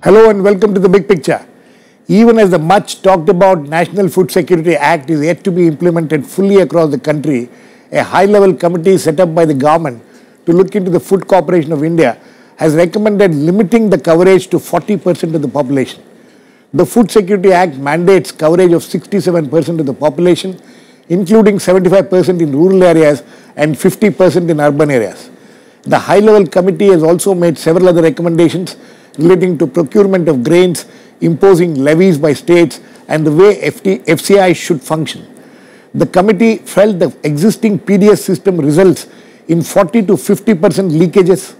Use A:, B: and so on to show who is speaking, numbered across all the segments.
A: Hello and welcome to the big picture. Even as the much talked about National Food Security Act is yet to be implemented fully across the country, a high-level committee set up by the government to look into the Food Corporation of India has recommended limiting the coverage to 40% of the population. The Food Security Act mandates coverage of 67% of the population, including 75% in rural areas and 50% in urban areas. The high-level committee has also made several other recommendations relating to procurement of grains, imposing levies by states, and the way FCI should function. The committee felt the existing PDS system results in 40 to 50% leakages.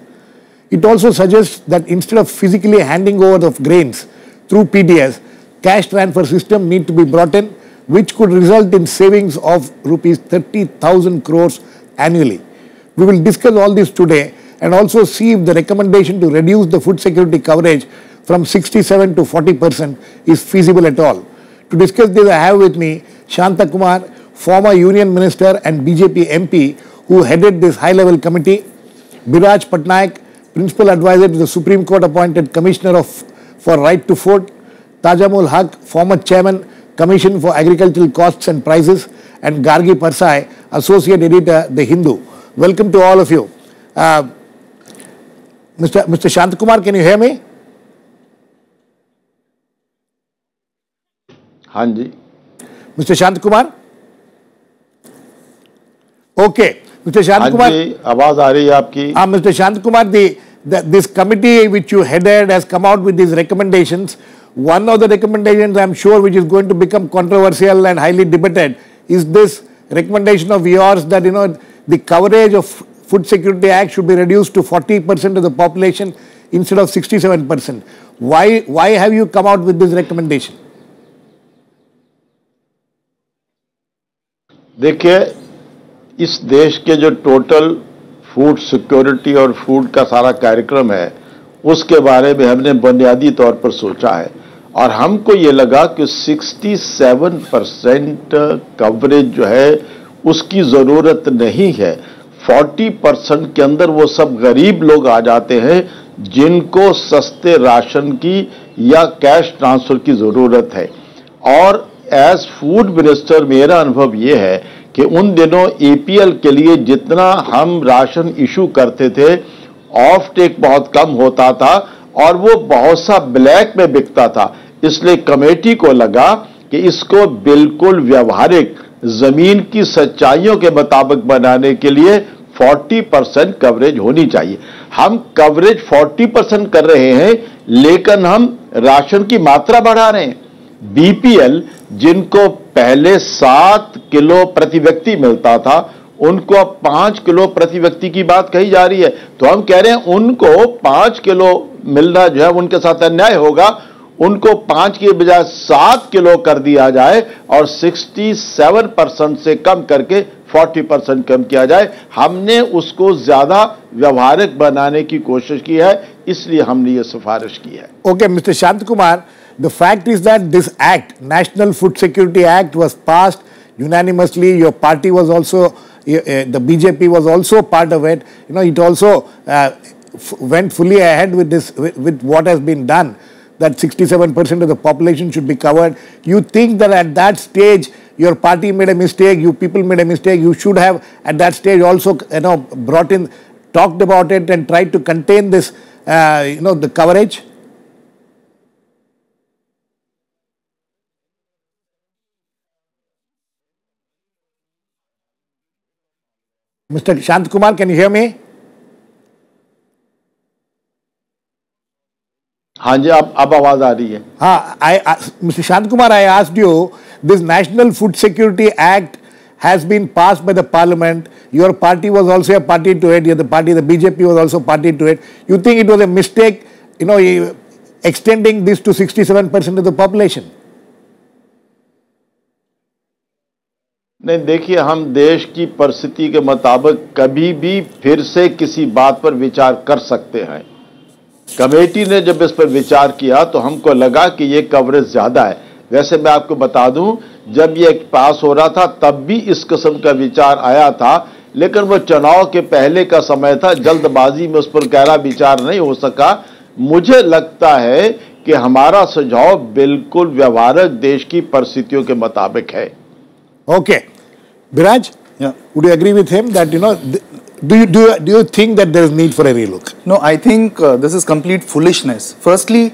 A: It also suggests that instead of physically handing over of grains through PDS, cash transfer system need to be brought in, which could result in savings of rupees 30,000 crores annually. We will discuss all this today and also see if the recommendation to reduce the food security coverage from 67 to 40% is feasible at all. To discuss this, I have with me Shantha Kumar, former Union Minister and BJP MP who headed this high-level committee, Biraj Patnaik, Principal Advisor to the Supreme Court appointed Commissioner for Right to Food, Tajamul Haque, former Chairman, Commission for Agricultural Costs and Prices, and Gargi Parsai, Associate Editor, The Hindu. Welcome to all of you. Mr. Shantha Kumar, can you hear me?
B: हाँ जी.
A: Mr. Shantha Kumar? Okay. Mr. Shantha Kumar.
B: हाँ जी, आवाज आ रही है आपकी.
A: Mr. Shantha Kumar, this committee which you headed has come out with these recommendations. One of the recommendations, I am sure, which is going to become controversial and highly debated, is this recommendation of yours that the coverage of Food Security Act should be reduced to 40% of the population instead of 67%. Why have you come out with this recommendation?
B: देखिए, इस देश के जो total food security और food का सारा कार्यक्रम है, उसके बारे में हमने बुनियादी तौर पर सोचा है और हमको ये लगा कि 67% कवरेज जो है उसकी जरूरत नहीं है. 40% के अंदर वो सब गरीब लोग आ जाते हैं जिनको सस्ते राशन की या कैश ट्रांसफर की जरूरत है. और एज फूड मिनिस्टर मेरा अनुभव ये है कि उन दिनों एपीएल के लिए जितना हम राशन इशू करते थे, ऑफ टेक बहुत कम होता था और वो बहुत सा ब्लैक में बिकता था. इसलिए कमेटी को लगा कि इसको बिल्कुल व्यवहारिक जमीन की सच्चाइयों के मुताबिक बनाने के लिए 40% कवरेज होनी चाहिए. हम कवरेज 40% कर रहे हैं, लेकिन हम राशन की मात्रा बढ़ा रहे हैं. बीपीएल जिनको पहले 7 किलो प्रति व्यक्ति मिलता था, उनको अब 5 किलो प्रति व्यक्ति की बात कही जा रही है. तो हम कह रहे हैं उनको 5 किलो मिलना जो है उनके साथ अन्याय होगा. उनको 5 के बजाय 7 किलो कर दिया जाए और 67% से कम करके 40% कम किया जाए. हमने उसको ज्यादा व्यवहारिक बनाने की कोशिश की है, इसलिए हमने ये सिफारिश की है.
A: Okay, Mr. Shantha Kumar, the fact is that this act, National Food Security Act, was passed unanimously. Your party was also, the BJP was also part of it. It also went fully ahead with this, with what has been done, that 67% of the population should be covered. You think that at that stage, your party made a mistake, you people made a mistake, you should have at that stage also, brought in, talked about it and tried to contain this, the coverage? Mr. Shantha Kumar, can you hear me?
B: हाँ जी, अब आवाज आ रही है.
A: हाँ, Mr. Shantha Kumar, I asked you, this National Food Security Act has been passed by the Parliament. Your party was also a party to it. The BJP was also party to it. You think it was a mistake, extending this to 67% of the population?
B: नहीं, देखिए, हम देश की परिस्थिति के मुताबिक कभी भी फिर से किसी बात पर विचार कर सकते हैं. कमेटी ने जब इस पर विचार किया तो हमको लगा कि ये कवरेज ज्यादा है. वैसे मैं आपको बता दूं, जब ये पास हो रहा था तब भी इस किस्म का विचार आया था, लेकिन वो चुनाव के पहले का समय था, जल्दबाजी में उस पर गहरा विचार नहीं हो सका. मुझे लगता है कि हमारा सुझाव बिल्कुल व्यवहारिक देश की परिस्थितियों के मुताबिक है।
A: Okay. Biraj, would you agree with him that, do you think that there is need for a relook?
C: No, I think this is complete foolishness. Firstly,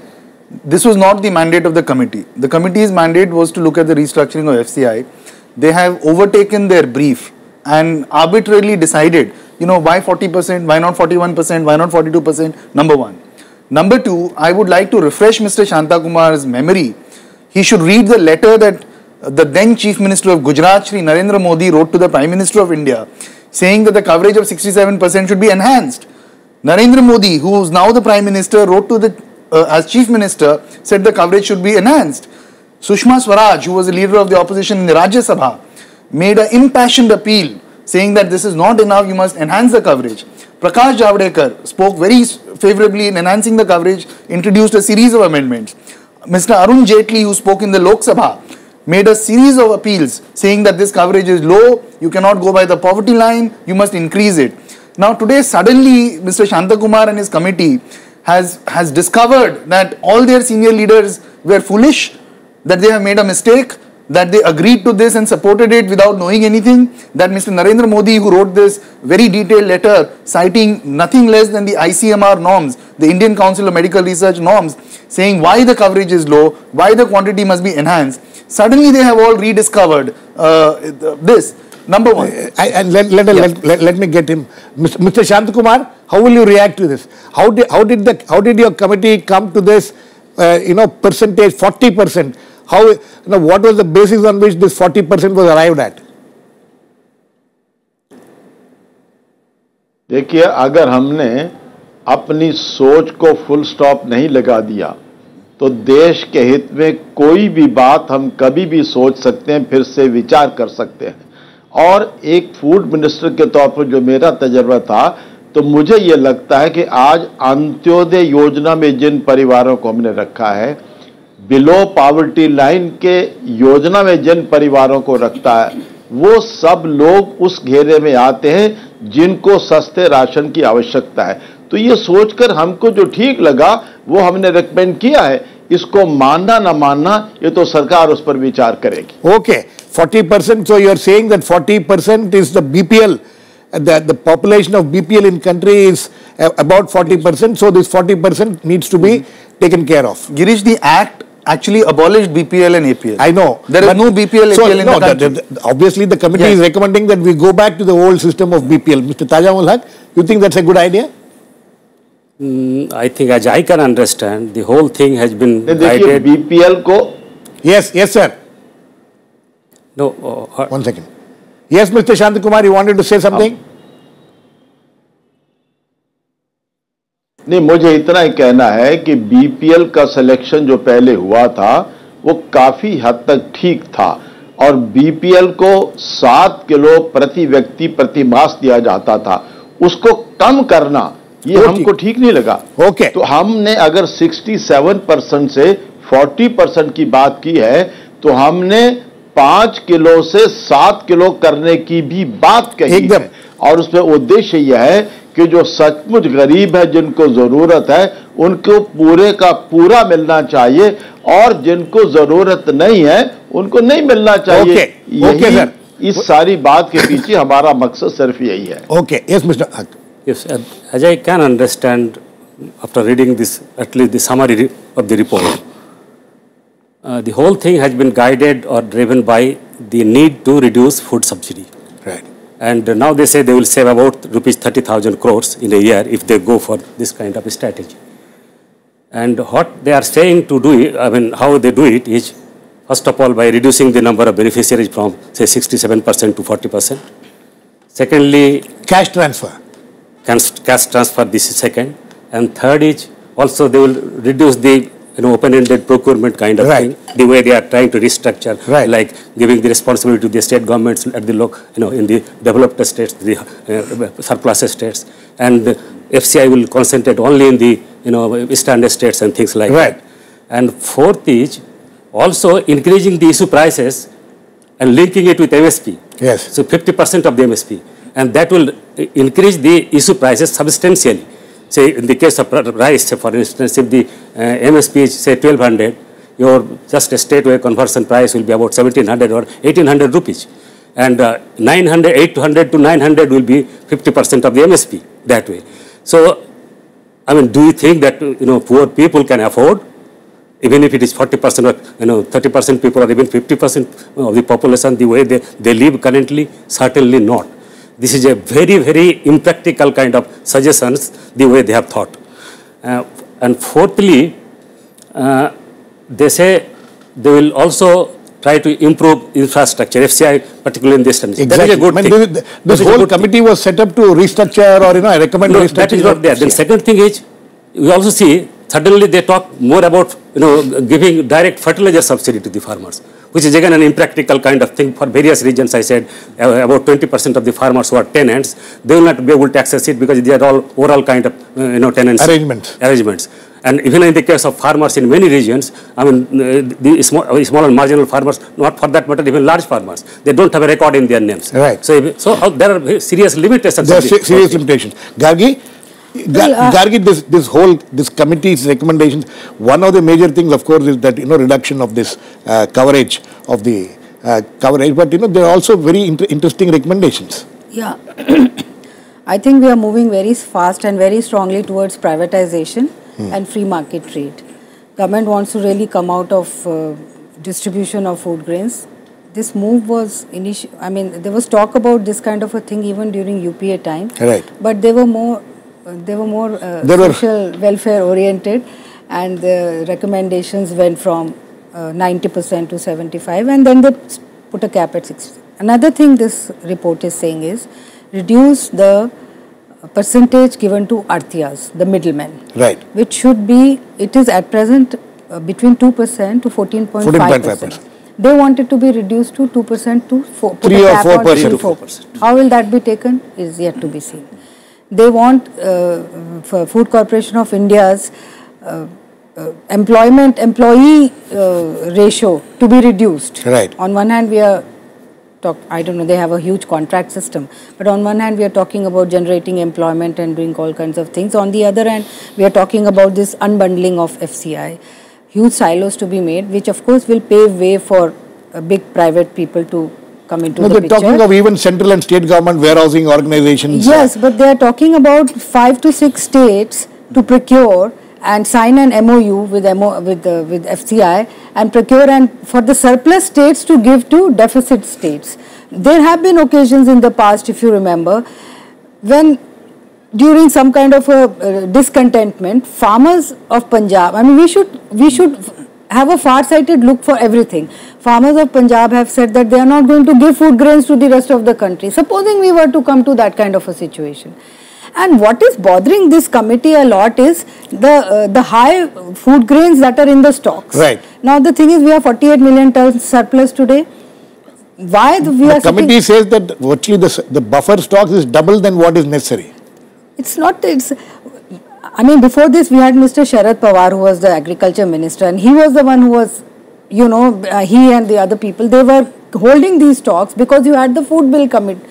C: this was not the mandate of the committee. The committee's mandate was to look at the restructuring of FCI. They have overtaken their brief and arbitrarily decided, why 40%, why not 41%, why not 42%, number one. Number two, I would like to refresh Mr. Shantha Kumar's memory. He should read the letter that the then Chief Minister of Gujarat, Shri Narendra Modi, wrote to the Prime Minister of India, saying that the coverage of 67% should be enhanced. Narendra Modi, who is now the Prime Minister, wrote to as Chief Minister, said the coverage should be enhanced. Sushma Swaraj, who was the leader of the opposition in the Rajya Sabha, made an impassioned appeal, saying that this is not enough, you must enhance the coverage. Prakash Javadekar spoke very favorably in enhancing the coverage, introduced a series of amendments. Mr. Arun Jaitley, who spoke in the Lok Sabha, made a series of appeals saying that this coverage is low, you cannot go by the poverty line, you must increase it. Now today suddenly Mr. Shantha Kumar and his committee has discovered that all their senior leaders were foolish, that they have made a mistake, that they agreed to this and supported it without knowing anything, that Mr. Narendra Modi, who wrote this very detailed letter citing nothing less than the ICMR norms, the Indian Council of Medical Research norms, saying why the coverage is low, why the quantity must be enhanced. Suddenly they have all rediscovered this. Number one.
A: Let me get him. Mr. Shantha Kumar, how will you react to this? How did your committee come to this, percentage, 40%? What was the basis on which this 40% was arrived at?
B: देखिए, अगर हमने अपनी सोच को full stop नहीं लगा दिया तो देश के हित में कोई भी बात हम कभी भी सोच सकते हैं, फिर से विचार कर सकते हैं। और एक फूड मिनिस्टर के तौर पर जो मेरा तजर्बा था, तो मुझे ये लगता है कि आज अंत्योदय योजना में जिन परिवारों को हमने रखा है, बिलो पॉवर्टी लाइन के योजना में जिन परिवारों को रखता है, वो सब लोग उस घेरे में आते हैं जिनको सस्ते राशन की आवश्यकता है। तो ये सोचकर हमको जो ठीक लगा वो हमने रेकमेंड किया है। इसको मानना ना मानना ये तो सरकार उस पर विचार करेगी।
A: Okay, 40%. So you are saying that 40% is the BPL. The population of BPL in country is about 40%. So this 40% needs to be taken care of.
C: Girish, the Act actually abolished BPL and APL.
A: I know.
C: There is no BPL, APL in the country.
A: Obviously, the committee is recommending that we go back to the old system of BPL. Mr. Tajamul, you think that's a good idea?
D: I think, as I can understand, the whole thing has been guided.
B: BPL ko.
A: Yes, sir.
D: No.
A: 1 second. Yes, Mr. Shantha Kumar, you wanted to say something?
B: नहीं, मुझे इतना ही कहना है कि BPL का selection जो पहले हुआ था वो काफी हद तक ठीक था और बीपीएल को 7 किलो प्रति व्यक्ति प्रति मास दिया जाता था, उसको कम करना ये हमको ठीक नहीं लगा।
A: ओके।
B: तो हमने अगर 67% से 40% की बात की है तो हमने 5 किलो से 7 किलो करने की भी बात कही है और उसमें उद्देश्य यह है कि जो सचमुच गरीब है, जिनको जरूरत है, उनको पूरे का पूरा मिलना चाहिए और जिनको जरूरत नहीं है उनको नहीं मिलना चाहिए। यही इस सारी बात के पीछे हमारा मकसद सिर्फ यही है।
A: ओके, यस मिस्टर हक।
D: Yes, as I can understand after reading this, at least the summary of the report, the whole thing has been guided or driven by the need to reduce food subsidy.
A: Right.
D: And now they say they will save about rupees 30,000 crores in a year if they go for this kind of a strategy. And what they are saying to do, how they do it is, first of all, by reducing the number of beneficiaries from, say, 67% to 40%. Secondly,
A: cash transfer.
D: Cash transfer, this is second. And third is, also they will reduce the open-ended procurement kind of thing, the way they are trying to restructure, like giving the responsibility to the state governments at the in the developed states, the surplus states, and FCI will concentrate only in the standard states and things like that. And fourth is also increasing the issue prices and linking it with MSP.
A: Yes.
D: So 50% of the MSP, and that will increase the issue prices substantially. say in the case of rice, say for instance, if the MSP is say 1200, your just a statewide conversion price will be about 1700 or 1800 rupees. And 800 to 900 will be 50% of the MSP that way. So, I mean, do you think that, poor people can afford, even if it is 40% or, 30% people or even 50% of the population, the way they live currently? Certainly not. This is a very, very impractical kind of suggestions, the way they have thought. And fourthly, they say they will also try to improve infrastructure, FCI, particularly in this terms.
A: Exactly.
D: That is a good thing.
A: This whole committee was set up to restructure or, recommend restructure.
D: That is not there. Then second thing is, we also see, suddenly they talk more about, giving direct fertilizer subsidy to the farmers, which is again an impractical kind of thing for various reasons. I said about 20% of the farmers who are tenants, they will not be able to access it because they are all overall kind of, tenants. Arrangements. And even in the case of farmers in many regions, I mean, the small and marginal farmers, not for that matter, even large farmers, they don't have a record in their names.
A: Right.
D: So there are serious limitations.
A: There are serious limitations. Gargi, this committee's recommendations, one of the major things, of course, is that, reduction of this coverage of the coverage, but, there are also very interesting recommendations.
E: Yeah. I think we are moving very fast and very strongly towards privatization and free market trade. Government wants to really come out of distribution of food grains. This move was there was talk about this kind of a thing even during UPA time.
A: Right.
E: But they were more social welfare oriented, and the recommendations went from 90% to 75%, and then they put a cap at 60%. Another thing this report is saying is reduce the percentage given to artiyas, the middlemen.
A: Right.
E: Which should be, it is at present between 2% to 14.5%. They want it to be reduced to 2% to 4%.
A: 3 or 4%.
E: How will that be taken is yet to be seen. They want for Food Corporation of India's employee ratio to be reduced.
A: Right.
E: On one hand, we are I don't know, they have a huge contract system. But on one hand, we are talking about generating employment and doing all kinds of things. On the other hand, we are talking about this unbundling of FCI. Huge silos to be made, which of course will pave way for big private people to come into the picture.
A: They're talking of even central and state government warehousing organizations.
E: Yes, but they are talking about 5 to 6 states to procure and sign an MOU with FCI and procure and for the surplus states to give to deficit states. There have been occasions in the past, if you remember, when during some kind of a discontentment, farmers of Punjab, we should have a far-sighted look for everything. Farmers of Punjab have said that they are not going to give food grains to the rest of the country. Supposing we were to come to that kind of a situation. And what is bothering this committee a lot is the high food grains that are in the stocks.
A: Right.
E: Now the thing is, we have 48 million tons surplus today. Why
A: the committee says that virtually the buffer stocks is double than what is necessary.
E: It's not. Before this we had Mr. Sharad Pawar, who was the agriculture minister, and he was the one who was, he and the other people, they were holding these stocks because you had the food bill coming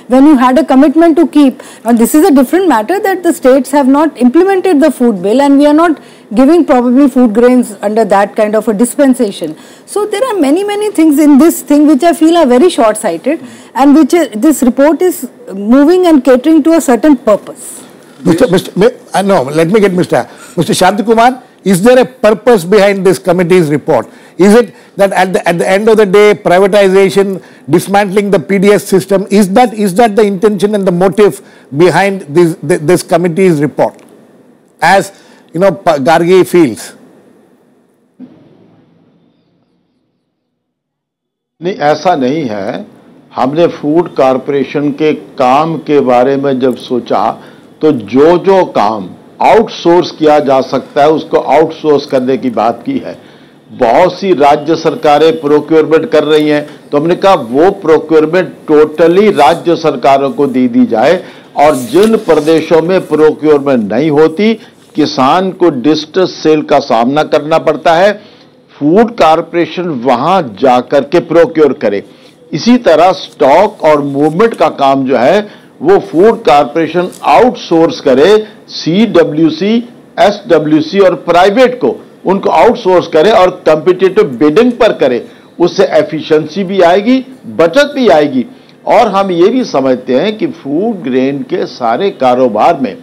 E: when you had a commitment to keep. Now this is a different matter that the states have not implemented the food bill, and we are not giving probably food grains under that kind of a dispensation. So there are many things in this thing which I feel are very short-sighted, and which this report is moving and catering to a certain purpose.
A: Let me get Mr. Shantha Kumar. Is there a purpose behind this committee's report? Is it that at the end of the day, privatization, dismantling the PDS system, is that the intention and the motive behind this committee's report? As Gargi feels.
B: नहीं, ऐसा नहीं है. हमने food corporation के काम के बारे में जब सोचा तो जो काम आउटसोर्स किया जा सकता है उसको आउटसोर्स करने की बात की है. बहुत सी राज्य सरकारें प्रोक्योरमेंट कर रही हैं, तो हमने कहा वो प्रोक्योरमेंट टोटली राज्य सरकारों को दे दी जाए, और जिन प्रदेशों में प्रोक्योरमेंट नहीं होती, किसान को डिस्ट्रेस सेल का सामना करना पड़ता है, फूड कॉरपोरेशन वहां जाकर के प्रोक्योर करे. इसी तरह स्टॉक और मूवमेंट का काम जो है वो फूड कॉर्पोरेशन आउटसोर्स करे, CWC, SWC और प्राइवेट को, उनको आउटसोर्स करे और कॉम्पिटिटिव बिडिंग पर करे। उससे एफिशिएंसी भी आएगी, बचत भी आएगी। और हम ये भी समझते हैं कि फूड ग्रेन के सारे कारोबार में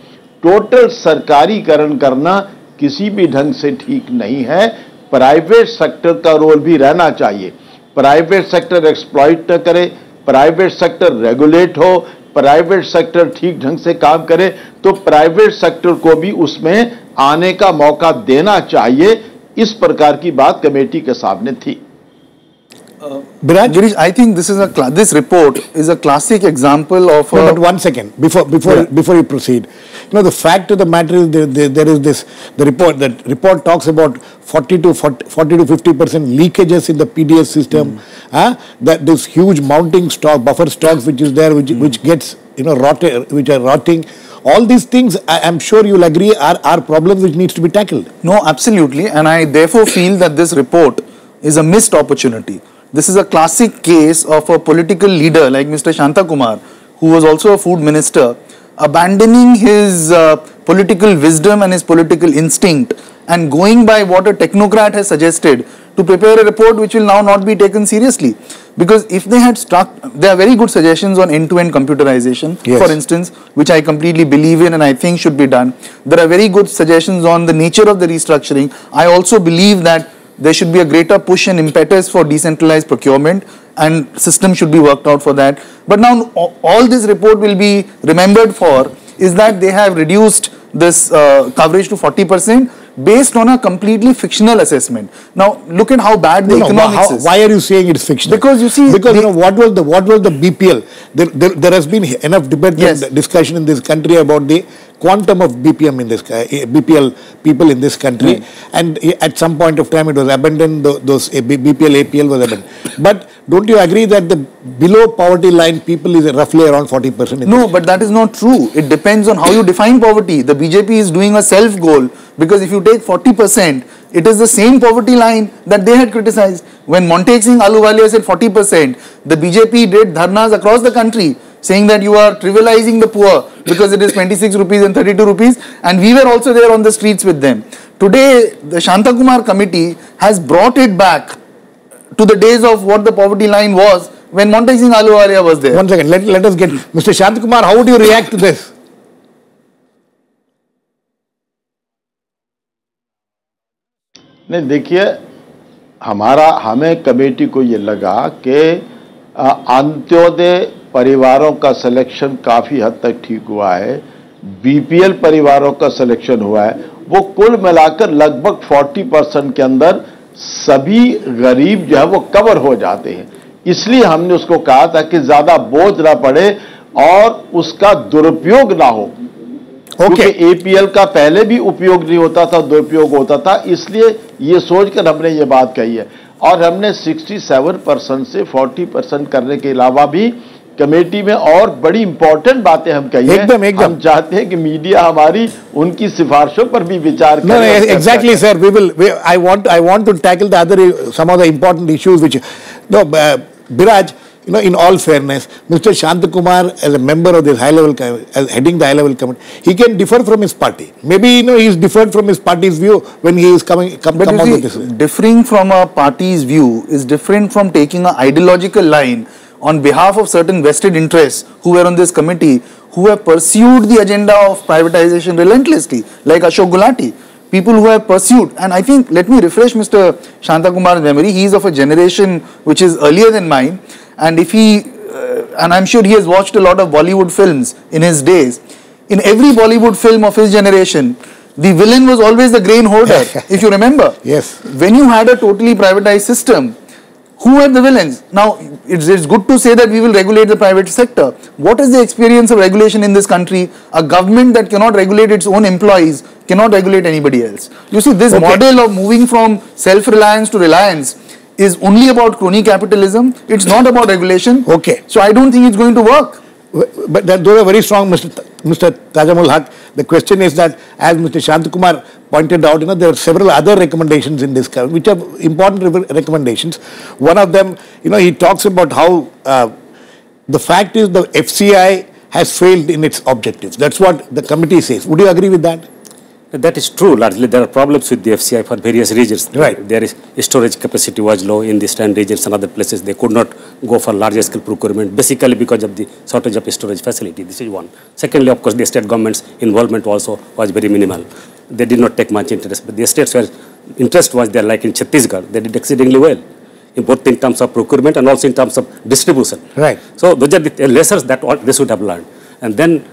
B: टोटल सरकारीकरण करना किसी भी ढंग से ठीक नहीं है। प्राइवेट सेक्टर का रोल भी रहना चाहिए। प्राइवेट सेक्टर एक्सप्लॉइट न करे, प्राइवेट सेक्टर रेगुलेट हो, प्राइवेट सेक्टर ठीक ढंग से काम करे, तो प्राइवेट सेक्टर को भी उसमें आने का मौका देना चाहिए। इस प्रकार की बात कमेटी के सामने थी।
A: Biraj?
C: Girish, I think this report is a classic example of.
A: No, but 1 second before you proceed. The fact of the matter is there is this the report talks about 40 to 50% leakages in the PDS system. That this huge mounting stock, buffer stocks which is there, which gets rotted, which are rotting. All these things, I'm sure you'll agree, are problems which needs to be tackled.
C: No, absolutely, and I therefore feel that this report is a missed opportunity. This is a classic case of a political leader like Mr. Shantha Kumar, who was also a food minister, abandoning his political wisdom and his political instinct and going by what a technocrat has suggested to prepare a report which will now not be taken seriously. Because if they had there are very good suggestions on end-to-end computerization, for instance, which I completely believe in and I think should be done. There are very good suggestions on the nature of the restructuring. I also believe that there should be a greater push and impetus for decentralized procurement, and system should be worked out for that. But now all this report will be remembered for is that they have reduced this coverage to 40% based on a completely fictional assessment. Now look at how bad the economics is.
A: Why are you saying it's fictional?
C: Because you see,
A: what was the BPL? There has been enough debate and discussion in this country about the quantum of BPM in this BPL people in this country, and at some point of time it was abandoned. Those BPL APL was abandoned. But don't you agree that the below poverty line people is roughly around 40%?
C: No, but that is not true. It depends on how you define poverty. The BJP is doing a self goal, because if you take 40%, it is the same poverty line that they had criticized. When Montek Singh Ahluwalia said 40%, the BJP did dharnas across the country saying that you are trivializing the poor because it is 26 rupees and 32 rupees, and we were also there on the streets with them. Today, the Shantha Kumar committee has brought it back to the days of what the poverty line was when Montek Singh Ahluwalia was there.
A: 1 second, let us get Mr. Shantha Kumar. How would you react to this?
B: नहीं, देखिए, हमें committee को ये लगा कि अंत्योदय परिवारों का selection काफी हद तक ठीक हुआ है, बीपीएल परिवारों का सिलेक्शन हुआ है, वो कुल मिलाकर लगभग 40% के अंदर सभी गरीब जो है वो कवर हो जाते हैं। इसलिए हमने उसको कहा था कि ज्यादा बोझ ना पड़े और उसका दुरुपयोग ना हो, क्योंकि एपीएल का पहले भी उपयोग नहीं होता था, दुरुपयोग होता था। इसलिए ये सोचकर हमने ये बात कही है, और हमने 67% से 40% करने के अलावा भी कमेटी में और बड़ी इंपॉर्टेंट बातें हम कही हैं। एकदम हम चाहते हैं कि मीडिया हमारी उनकी सिफारिशों पर भी विचार करे।
A: No, exactly, sir. I want to tackle the other some of the important issues which Biraj, in all fairness, Mr. Shantha Kumar, as a member of this as heading the high-level committee, he can differ from his party. Maybe he is different from his party's view when he is come out with this.
C: Differing from a party's view is different from taking an ideological line on behalf of certain vested interests who were on this committee, who have pursued the agenda of privatization relentlessly, like Ashok Gulati. People who have pursued, and I think, let me refresh Mr. Shantha Kumar's memory. He is of a generation which is earlier than mine, and if he, and I'm sure he has watched a lot of Bollywood films in his days. In every Bollywood film of his generation, the villain was always the grain hoarder, if you remember.
A: Yes.
C: When you had a totally privatized system, who were the villains? Now, it's good to say that we will regulate the private sector. What is the experience of regulation in this country? A government that cannot regulate its own employees cannot regulate anybody else. You see, this model of moving from self-reliance to reliance is only about crony capitalism. It's not about regulation. So I don't think it's going to work.
A: But those are very strong, Mr. Tajamul Haque. The question is that, as Mr. Shantha Kumar pointed out, there are several other recommendations in this, which are important recommendations. One of them, he talks about how the fact is the FCI has failed in its objectives. That's what the committee says. Would you agree with that?
D: That is true. Largely, there are problems with the FCI for various regions.
A: Right.
D: There is storage capacity was low in the eastern regions and other places. They could not go for larger scale procurement, basically because of the shortage of storage facility. This is one. Secondly, of course, the state government's involvement also was very minimal. They did not take much interest, but the states where interest was there, like in Chhattisgarh, they did exceedingly well, in both in terms of procurement and also in terms of distribution.
A: Right.
D: So those are the lessons that they should have learned. And then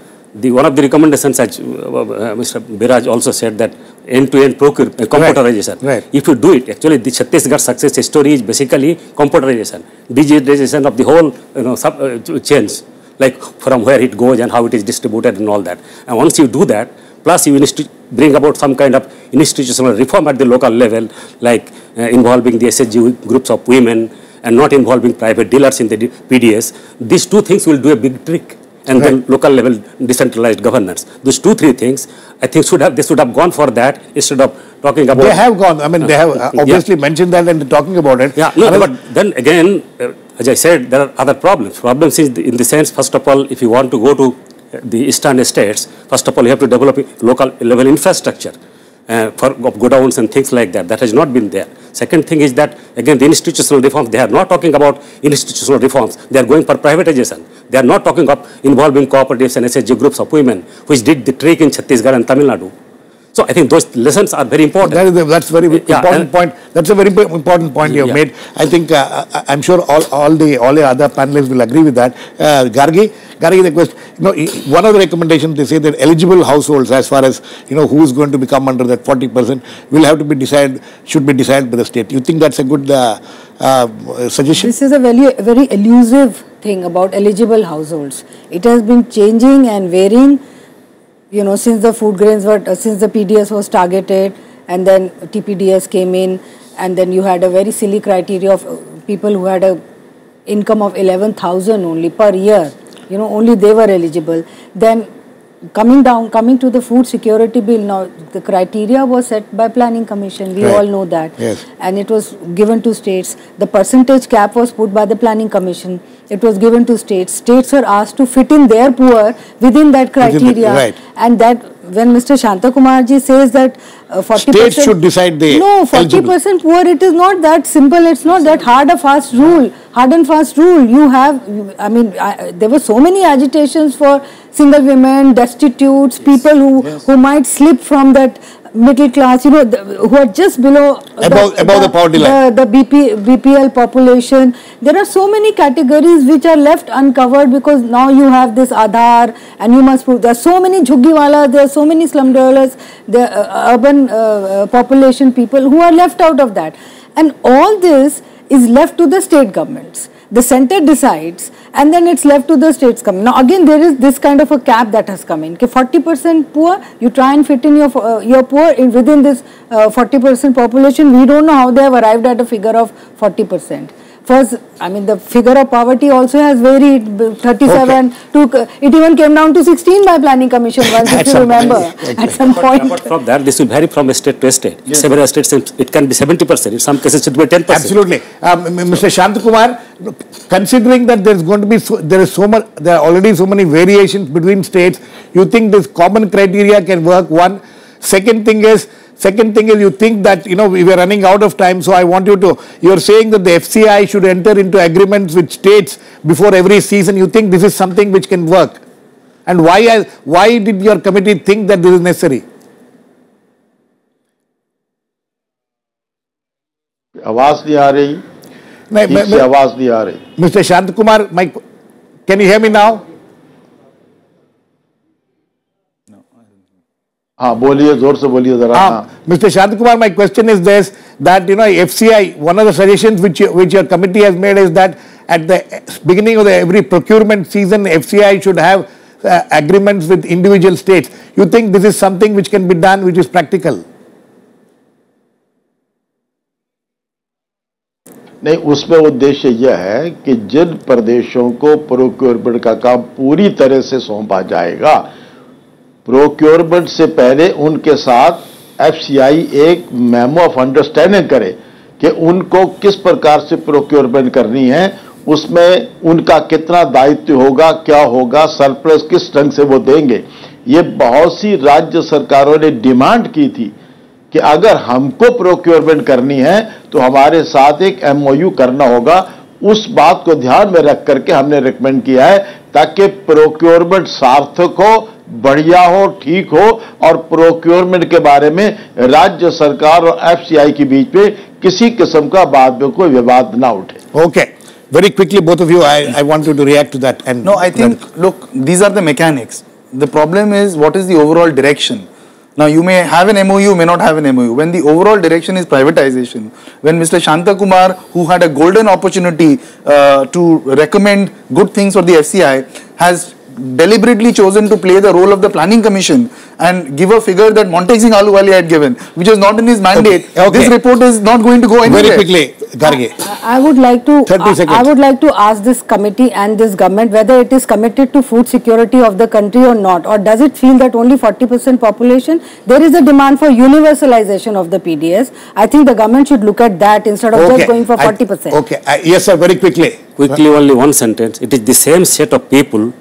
D: one of the recommendations, as Mr. Biraj also said, that end-to-end computerization.
A: Right.
D: If you do it, actually the Chhattisgarh success story is basically computerization, digitization of the whole chains, like from where it goes and how it is distributed and all that. And once you do that, plus you need to bring about some kind of institutional reform at the local level, like involving the SHG groups of women and not involving private dealers in the PDS. These two things will do a big trick. And then local level decentralized governance. Those 2-3 things, I think they should have gone for that instead of talking about.
A: They have gone. I mean, they have obviously mentioned that and talking about it.
D: Yeah, no, but then again, as I said, there are other problems. Problems is in the sense, first of all, if you want to go to the eastern states, first of all, you have to develop local level infrastructure for godowns and things like that. That has not been there. Second thing is that, again, the institutional reforms, they are not talking about institutional reforms. They are going for privatization. They are not talking of involving cooperatives and SHG groups of women, which did the trick in Chhattisgarh and Tamil Nadu. So I think those lessons are very important.
A: That's very important point. That's a very important point you have made. I think I'm sure all the other panelists will agree with that. Gargi, the question. One of the recommendations they say that eligible households, as far as who is going to become under that 40%, will have to be should be decided by the state. You think that's a good suggestion?
E: This is a very elusive thing about eligible households. It has been changing and varying. Since the food grains since the PDS was targeted, and then TPDS came in, and then you had a very silly criteria of people who had a income of 11,000 only per year. Only they were eligible. Then coming to the food security bill, now the criteria was set by Planning Commission. We all know that.
A: Yes.
E: And it was given to states. The percentage cap was put by the Planning Commission. It was given to states. States were asked to fit in their poor within that criteria.
A: Right.
E: And that when Mr. Shantha Kumarji says that 40%
A: states should decide the
E: 40% poor, it is not that simple. It's not that hard and fast rule. You have, there were so many agitations for single women, destitutes, people who might slip from that middle class, who are just below
A: above the poverty line.
E: The BPL population. There are so many categories which are left uncovered because now you have this Aadhaar and you must prove. There are so many jhuggiwalas, there are so many slum dwellers, the urban population people who are left out of that. And all this is left to the state governments. The center decides, and then it's left to the states coming. Now again, there is this kind of a cap that has come in. 40% poor, you try and fit in your poor within this 40% population. We don't know how they have arrived at a figure of 40%. First, the figure of poverty also has varied, 37 to, it even came down to 16 by Planning Commission once, if you remember, at some point.
D: But from that, this will vary from state to state. Yes. Several states, it can be 70%. In some cases, it will be 10%.
A: Absolutely. Mr. Shantha Kumar, considering that there are already so many variations between states, you think this common criteria can work? One. Second thing is you think that, we were running out of time, so I want you're saying that the FCI should enter into agreements with states before every season. You think this is something which can work? And why did your committee think that this is necessary?
B: आवाज नहीं आ रही, ठीक से आवाज नहीं आ रही.
A: Mr. Shantha Kumar, can you hear me now?
B: हाँ बोलिए, जोर से बोलिए जरा.
A: Mr. Shantha Kumar, my question is this, that FCI, one of the suggestions which your committee has made is that at the beginning of every procurement season, FCI should have agreements with individual states. You think this is something which can be done, which is practical?
B: नहीं, उसमें उद्देश्य यह है कि जिन प्रदेशों को procurement का काम पूरी तरह से सौंपा जाएगा, प्रोक्योरमेंट से पहले उनके साथ एफसीआई एक मेमो ऑफ अंडरस्टैंडिंग करे कि उनको किस प्रकार से प्रोक्योरमेंट करनी है उसमें उनका कितना दायित्व होगा, क्या होगा, सरप्लस किस ढंग से वो देंगे। ये बहुत सी राज्य सरकारों ने डिमांड की थी कि अगर हमको प्रोक्योरमेंट करनी है तो हमारे साथ एक एमओयू करना होगा। उस बात को ध्यान में रख करके हमने रिकमेंड किया है ताकि प्रोक्योरमेंट सार्थक हो, बढ़िया हो, ठीक हो और प्रोक्योरमेंट के बारे में राज्य सरकार और एफसीआई के बीच में किसी किस्म का बाद में कोई विवाद ना उठे।
A: Okay. Very quickly, both of you, I want you to react to that. And
C: no, I think, look, these are the mechanics. The problem is, what is the overall direction? Now, you may have an MOU, may not have an MOU. When the overall direction is privatization, when Mr. Shantha Kumar, who had a golden opportunity to recommend good things for the FCI, has deliberately chosen to play the role of the planning commission and give a figure that Montek Singh Ahluwalia had given, which was not in his mandate. Okay. This report is not going to go anywhere.
A: Very quickly, Gargi.
E: I would like to
A: 30 seconds.
E: I would like to ask this committee and this government whether it is committed to food security of the country or not, or does it feel that only 40% population? There is a demand for universalization of the PDS. I think the government should look at that instead of just going for 40%.
A: Okay. Yes, sir. Very quickly.
D: Quickly, only one sentence. It is the same set of people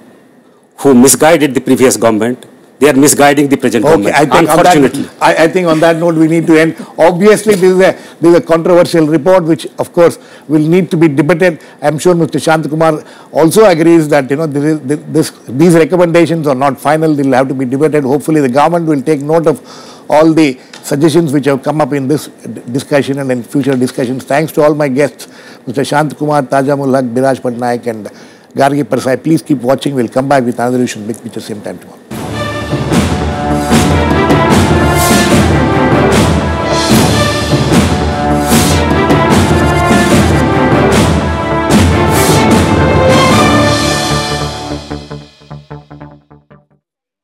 D: who misguided the previous government. They are misguiding the present government, unfortunately.
A: I think on that note we need to end. Obviously, this is a controversial report which, of course, will need to be debated. I am sure Mr. Shantha Kumar also agrees that these recommendations are not final. They will have to be debated. Hopefully, the government will take note of all the suggestions which have come up in this discussion and in future discussions. Thanks to all my guests, Mr. Shantha Kumar, Tajamul, Haque, Biraj, Patnaik and Gargi, Parsai. Please keep watching. We'll come back with another issue, big picture, same time tomorrow.